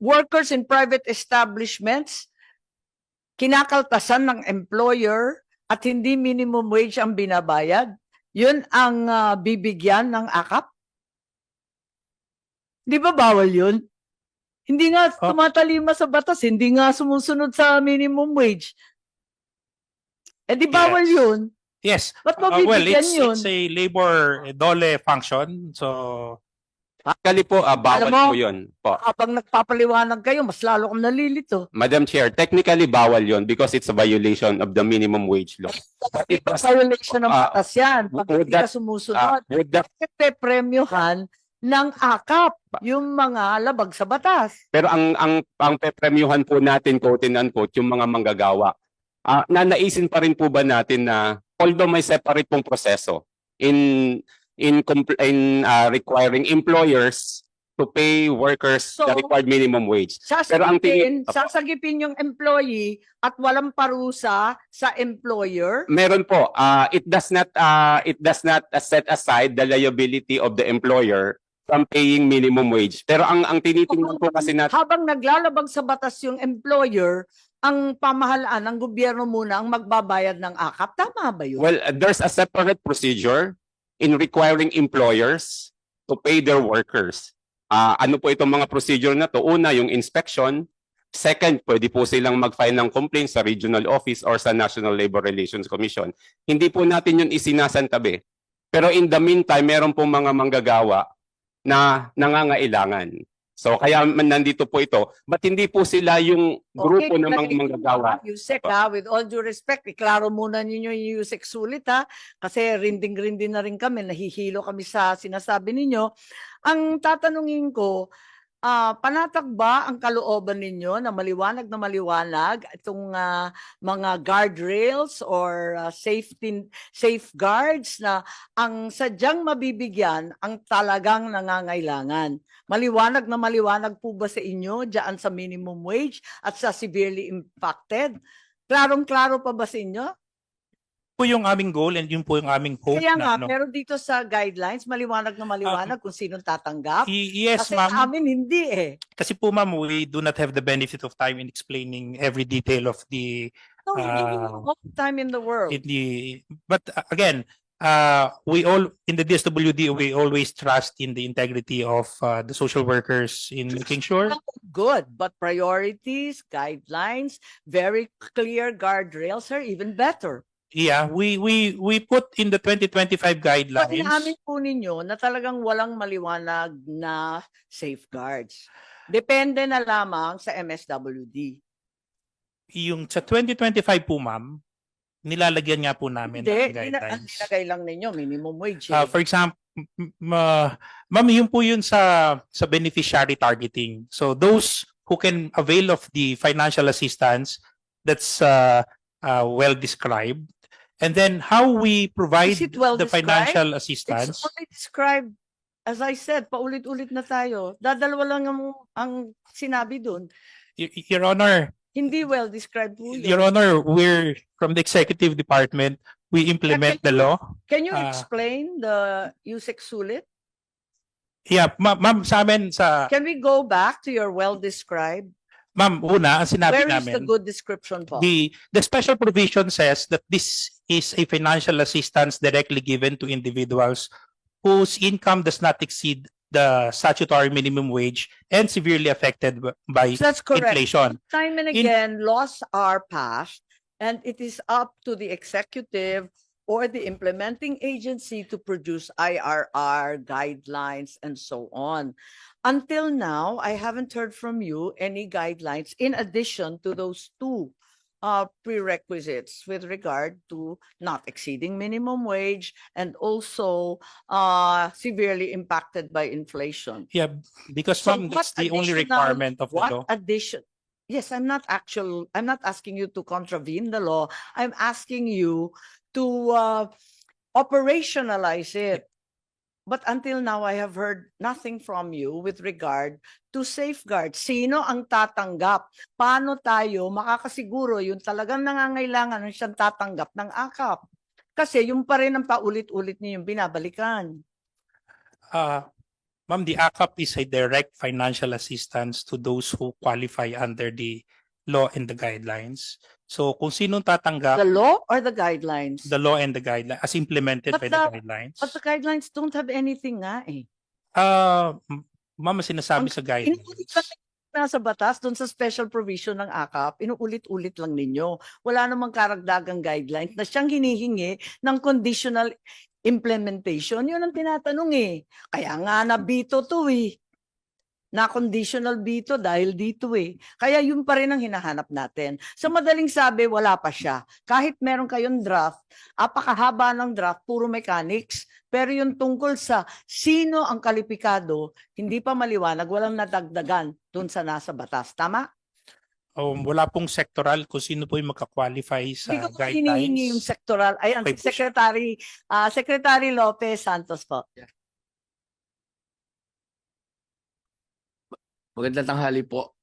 workers in private establishments, kinakaltasan ng employer at hindi minimum wage ang binabayad, yun ang bibigyan ng akap? Di ba bawal yun? Hindi nga tumatalima sa batas, hindi nga sumusunod sa minimum wage. Eh di bawal yun. Yes. Ba't mo Well, bibigyan yun? it's a labor dole function. So, Actually po, bawal Alam mo, po yun. Po. habang nagpapaliwanag kayo, mas lalo kang nalilito. Madam Chair, technically bawal yun because it's a violation of the minimum wage law. It was, Violation ng batas yan. Pag would hindi ka that- sumusunod, would that- kasi premyohan ng akap yung mga labag sa batas. pero ang pepremyuhan po natin, quote and unquote, yung mga manggagawa. Nanaisin pa rin po ba natin na although may separate pong proseso in requiring employers to pay workers So, the required minimum wage. Pero ang sasagipin yung employee at walang parusa sa employer. Meron po, it does not set aside the liability of the employer from paying minimum wage. Pero ang tinitingnan po kasi natin, Habang naglalabag sa batas yung employer, ang pamahalaan ng gobyerno muna ang magbabayad ng akap. Tama ba yun? well, there's a separate procedure in requiring employers to pay their workers. Ano po itong mga procedure na to? Una, yung inspection. Second, pwede po silang mag-file ng complaint sa regional office or sa National Labor Relations Commission. Hindi po natin yun isinasantabi. Pero in the meantime, meron po mga manggagawa na nangangailangan. So kaya nandito po ito. But hindi po sila yung grupo ng mga manggagawa. Yusek with all due respect, iklaro muna ninyo yung Yusek sulit kasi rinding-rinding na rin kami, nahihilo kami sa sinasabi ninyo. Ang tatanungin ko, panatag ba ang kalooban ninyo na maliwanag itong mga guardrails or safeguards na ang sadyang mabibigyan ang talagang nangangailangan? Maliwanag na maliwanag po ba sa inyo diyan sa minimum wage at sa severely impacted? Klarong-klaro pa ba sa inyo? po yung aming goal and yun po yung aming hope. Kaya nga, na, pero dito sa guidelines, maliwanag na maliwanag kung sinong tatanggap. Yes, Kasi ma'am. amin hindi Kasi po, ma'am, we do not have the benefit of time in explaining every detail of the No, hindi nyo all the time in the world. but again, we all in the DSWD we always trust in the integrity of the social workers in making sure. Good, but priorities, guidelines, very clear guardrails are even better. Yeah, we put in the 2025 But guidelines. inamin po ninyo na talagang walang maliwanag na safeguards. Depende na lamang sa MSWD. Yung sa 2025 po, ma'am, nilalagyan nga po namin Hindi, ang ang guidelines. nilagay lang ninyo, minimum wage. For example, ma'am, yun po yun sa beneficiary targeting. So those who can avail of the financial assistance, that's well described. And then how we provide Is it well the described? financial It's assistance. only described, as I said, paulit-ulit na tayo. Dadalawa lang ang sinabi dun. Your Honor, Hindi well described po yun. Your Honor, we're from the executive department. We implement the law. Can you Ah. explain the USEC sulit? Yeah, ma'am, sa amin Can we go back to your well described? ma'am, una, ang sinabi Where is namin, the good description po? the special provision says that this is a financial assistance directly given to individuals whose income does not exceed the statutory minimum wage and severely affected by That's correct. inflation. Time and In- again, laws are passed and it is up to the executive or the implementing agency to produce IRR guidelines and so on. Until now, I haven't heard from you any guidelines in addition to those two prerequisites with regard to not exceeding minimum wage and also severely impacted by inflation. Yeah, because So ma'am, what that's the only additional- requirement of the What law. addition? Yes, I'm not asking you to contravene the law. I'm asking you to operationalize it. But until now, I have heard nothing from you with regard to safeguards. Sino ang tatanggap? Paano tayo makakasiguro yung talagang nangangailangan ng siyang tatanggap ng akap? Kasi yung pa rin ang paulit-ulit niyo yung binabalikan. Ma'am, the ACAP is a direct financial assistance to those who qualify under the law and the guidelines. So kung sinong tatanggap, The law or the guidelines? the law and the guidelines as implemented But by the the- guidelines. But the guidelines don't have anything nga eh. Ma'am, sinasabi sa Inuulit guidelines. lang nasa batas, doon sa special provision ng AKAP, inuulit-ulit lang ninyo. Wala namang karagdagang guidelines na siyang hinihingi ng conditional implementation. Yun ang tinatanong eh. Kaya nga nabito to eh. Na conditional veto dahil dito eh. Kaya yun pa rin ang hinahanap natin. Sa madaling sabi, wala pa siya. Kahit meron kayong draft, apakahaba ng draft, puro mechanics. Pero yung tungkol sa sino ang kalipikado, hindi pa maliwanag, walang nadagdagan dun sa nasa batas. Tama? Wala pong sectoral kung sino po yung magka-qualify sa Hindi ko pa hinihingi yung guidelines. sectoral. Ayan, Okay po siya. Secretary Lopez Santos po. Magandang tanghali po.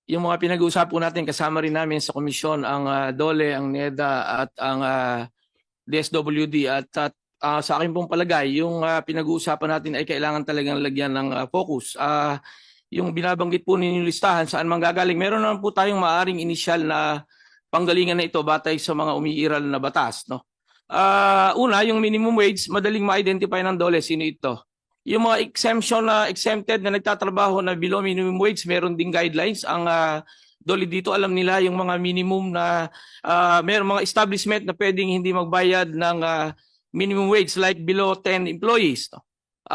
Yung mga pinag-uusapan po natin, kasama rin namin sa komisyon ang DOLE, ang NEDA at ang DSWD. At sa akin pong palagay, yung pinag-uusapan natin ay kailangan talagang lagyan ng focus. Yung binabanggit po ninyong listahan, saan manggagaling, meron naman po tayong maaring initial na panggalingan na ito batay sa mga umiiral na batas. No? Una, yung minimum wage, madaling ma-identify ng DOLE, sino ito? Yung mga exemption na exempted na nagtatrabaho na below minimum wage, meron ding guidelines. Ang DOLE dito, alam nila yung mga minimum na meron mga establishment na pwedeng hindi magbayad ng minimum wage like below 10 employees. No?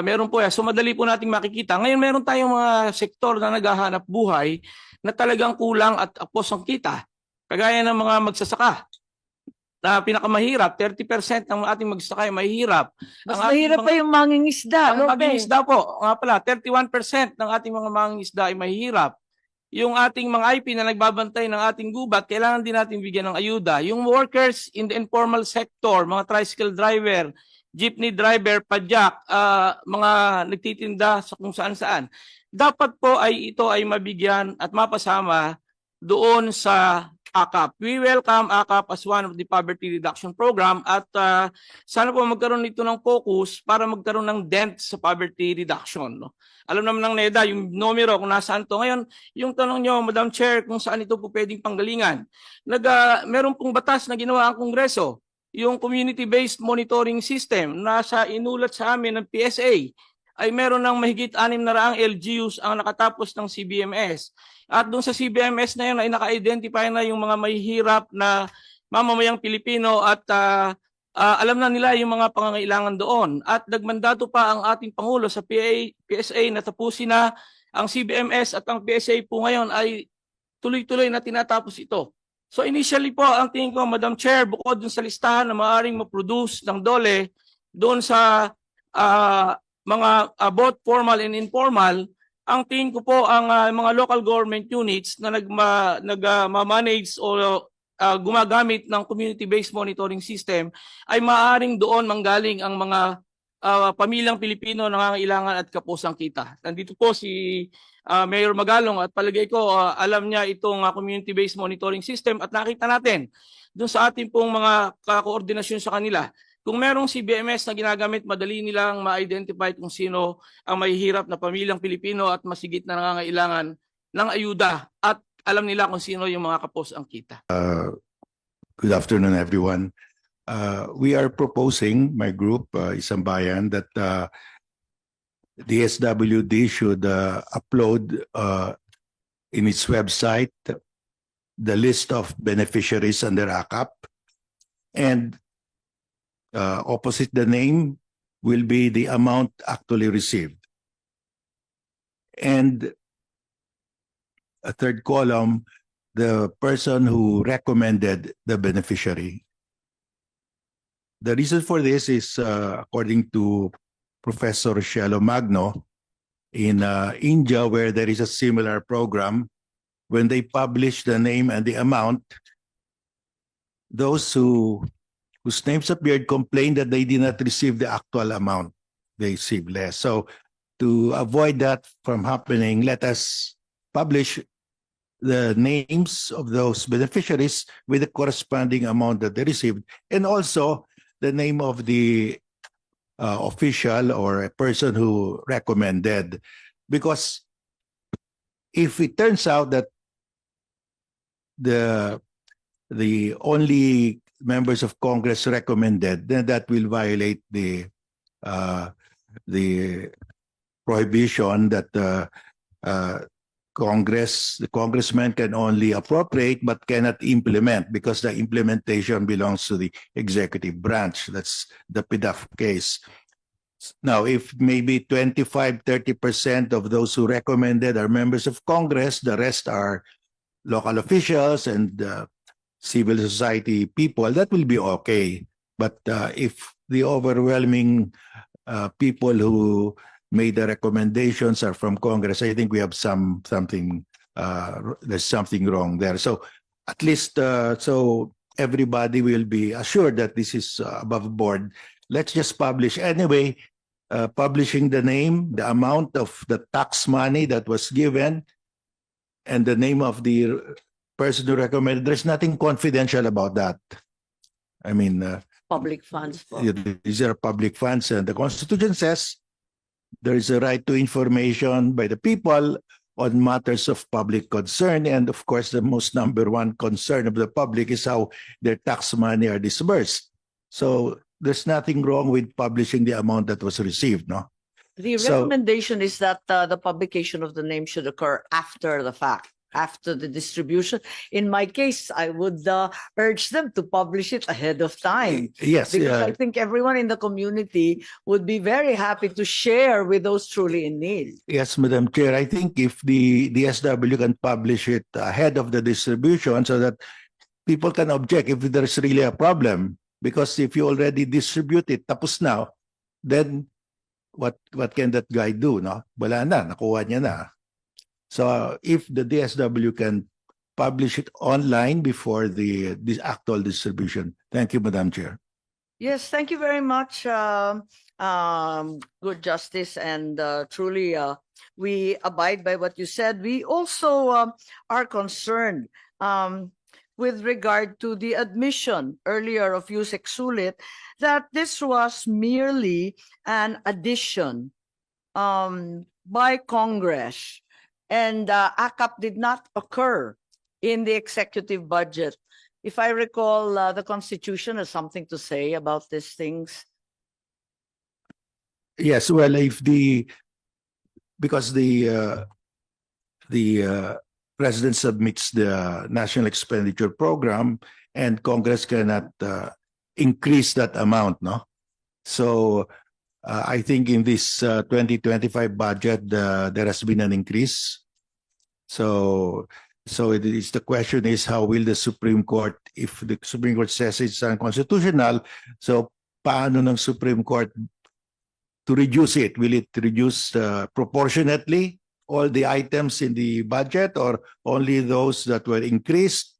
Meron po yan. So madali po nating makikita. Ngayon meron tayong mga sektor na naghahanap buhay na talagang kulang at apos ang kita. Kagaya ng mga magsasaka. Na pinakamahirap, 30% ng ating magsasaka ay mahirap. Mas mahirap pa yung mangingisda. Ang Lopez. mangingisda po, nga pala, 31% ng ating mga mangingisda ay mahirap. Yung ating mga IP na nagbabantay ng ating gubat, kailangan din natin bigyan ng ayuda. Yung workers in the informal sector, mga tricycle driver, jeepney driver, padyak, mga nagtitinda sa kung saan-saan. Dapat po ay ito ay mabigyan at mapasama doon sa AKAP. We welcome AKAP as one of the poverty reduction program at sana po magkaroon nito ng focus para magkaroon ng dent sa poverty reduction. No? Alam naman ng NEDA, yung numero kung nasaan to. Ngayon, yung tanong nyo, Madam Chair, kung saan ito po pwedeng panggalingan. Meron pong batas na ginawa ang Kongreso, yung community-based monitoring system, nasa inulat sa amin ng PSA, ay meron ng mahigit 600 LGUs ang nakatapos ng CBMS. At doon sa CBMS na yun ay naka-identify na yung mga mahihirap na mamamayang Pilipino at alam na nila yung mga pangangailangan doon. At nagmandato pa ang ating Pangulo sa PSA na tapusin na ang CBMS at ang PSA po ngayon ay tuloy-tuloy na tinatapos ito. So initially po, ang tingin ko, Madam Chair, bukod dun sa listahan na maaaring ma-produce ng DOLE doon sa mga both formal and informal, ang tingin ko po ang mga local government units na nag-manage o gumagamit ng community-based monitoring system ay maaaring doon manggaling ang mga pamilyang Pilipino na nangangailangan at kapos ang kita. Nandito po si Mayor Magalong at palagay ko alam niya itong community-based monitoring system at nakita natin doon sa ating pong mga koordinasyon sa kanila. Kung merong CBMS na ginagamit, madali nilang ma-identify kung sino ang mahihirap na pamilyang Pilipino at masigit na nangangailangan ng ayuda at alam nila kung sino yung mga kapos ang kita. Good afternoon, everyone. We are proposing, my group, Isang Bayan, that the SWD should upload in its website the list of beneficiaries under AKAP, and opposite the name will be the amount actually received. And a third column, the person who recommended the beneficiary. The reason for this is according to Professor Cielo Magno in India, where there is a similar program, when they publish the name and the amount, those whose names appeared complained that they did not receive the actual amount. They received less. So to avoid that from happening, let us publish the names of those beneficiaries with the corresponding amount that they received, and also the name of the official or a person who recommended. Because if it turns out that the only members of Congress recommended, then that will violate the prohibition that the congressman can only appropriate but cannot implement, because the implementation belongs to the executive branch. That's the PDAF case. Now, if maybe 25-30% of those who recommended are members of Congress, the rest are local officials and civil society people, that will be okay. But if the overwhelming people who made the recommendations are from Congress, I think we have something there's something wrong there. So at least so everybody will be assured that this is above board. Let's just publish anyway. Publishing the name, the amount of the tax money that was given, and the name of the person who recommended. There's nothing confidential about that. I mean, Public funds. Po. these are public funds, and the Constitution says there is a right to information by the people on matters of public concern. And of course, the most number one concern of the public is how their tax money are disbursed. So there's nothing wrong with publishing the amount that was received, no? The So- recommendation is that the publication of the name should occur after the fact, after the distribution. In my case, I would urge them to publish it ahead of time. Yes, Because I think everyone in the community would be very happy to share with those truly in need. yes, Madam Chair. I think if the DSW can publish it ahead of the distribution so that people can object if there's really a problem. Because if you already distribute it, tapos na, then what can that guy do? No? Wala na, nakuha niya na. So if the DSW can publish it online before the actual distribution. Thank you, Madam Chair. Yes, thank you very much, Good Justice, and truly we abide by what you said. We also are concerned with regard to the admission earlier of Yusek Sulit that this was merely an addition by Congress, and ACAP did not occur in the executive budget. If I recall, the Constitution has something to say about these things. Yes, well, because the President submits the National Expenditure Program and Congress cannot increase that amount, no? So I think in this 2025 budget, there has been an increase. So it is, the question is, how will the Supreme Court, if the Supreme Court says it's unconstitutional, so paano ng Supreme Court to reduce it? Will it reduce proportionately all the items in the budget, or only those that were increased?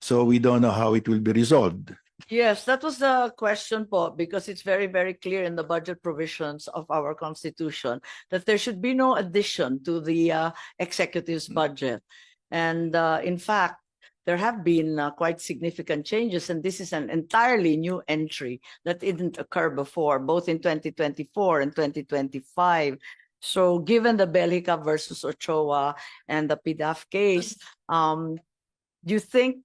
So we don't know how it will be resolved. Yes, that was the question, po, because it's very, very clear in the budget provisions of our Constitution that there should be no addition to the executive's budget. And in fact, there have been quite significant changes, and this is an entirely new entry that didn't occur before, both in 2024 and 2025. So given the Bellica versus Ochoa and the PDAF case, do you think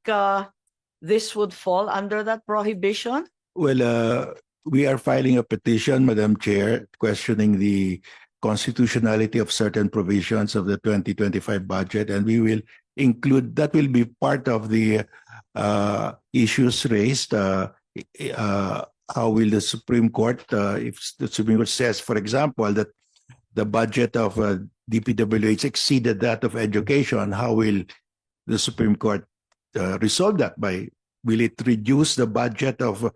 this would fall under that prohibition? Well, we are filing a petition, Madam Chair, questioning the constitutionality of certain provisions of the 2025 budget, and we will include, that will be part of the issues raised. How will the Supreme Court, if the Supreme Court says, for example, that the budget of DPWH exceeded that of education, how will the Supreme Court resolve that? Will it reduce the budget of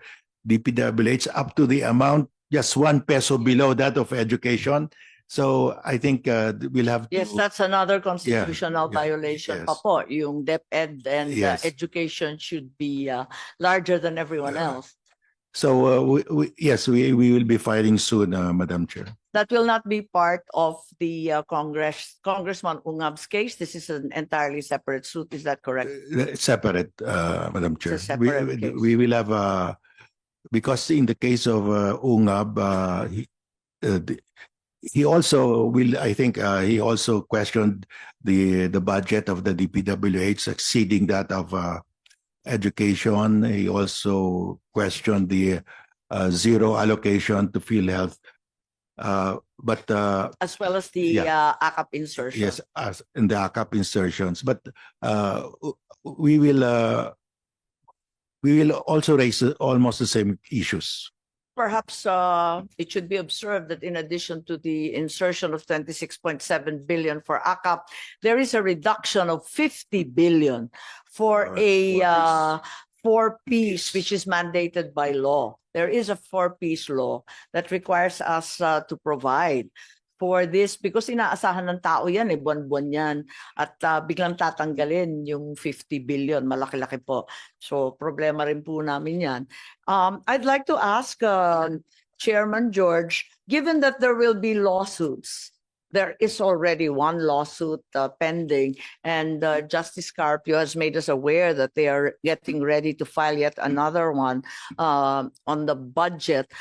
DPWH up to the amount just 1 peso below that of education? So I think we'll have to. Yes, that's another constitutional yeah, violation, yes. pa po. Yung DepEd and Yes. education should be larger than everyone else. So yes, we will be filing soon, Madam Chair. That will not be part of the Congressman Ungab's case. This is an entirely separate suit. Is that correct? Separate, Madam Chair. It's a separate case. We will have because in the case of UNGAB, he also will, I think, he also questioned the budget of the DPWH exceeding that of education. He also questioned the zero allocation to PhilHealth. But As well as the AKAP insertion. yes, as in the AKAP insertions. But we will also raise almost the same issues. Perhaps it should be observed that in addition to the insertion of 26.7 billion for AKAP, there is a reduction of 50 billion for a four-piece, which is mandated by law. There is a four-piece law that requires us to provide for this because inaasahan ng tao yan, buwan-buwan yan. At biglang tatanggalin yung 50 billion, malaki-laki po. So problema rin po namin yan. I'd like to ask Chairman George, given that there will be lawsuits, there is already one lawsuit pending, and Justice Carpio has made us aware that they are getting ready to file yet another one on the budget.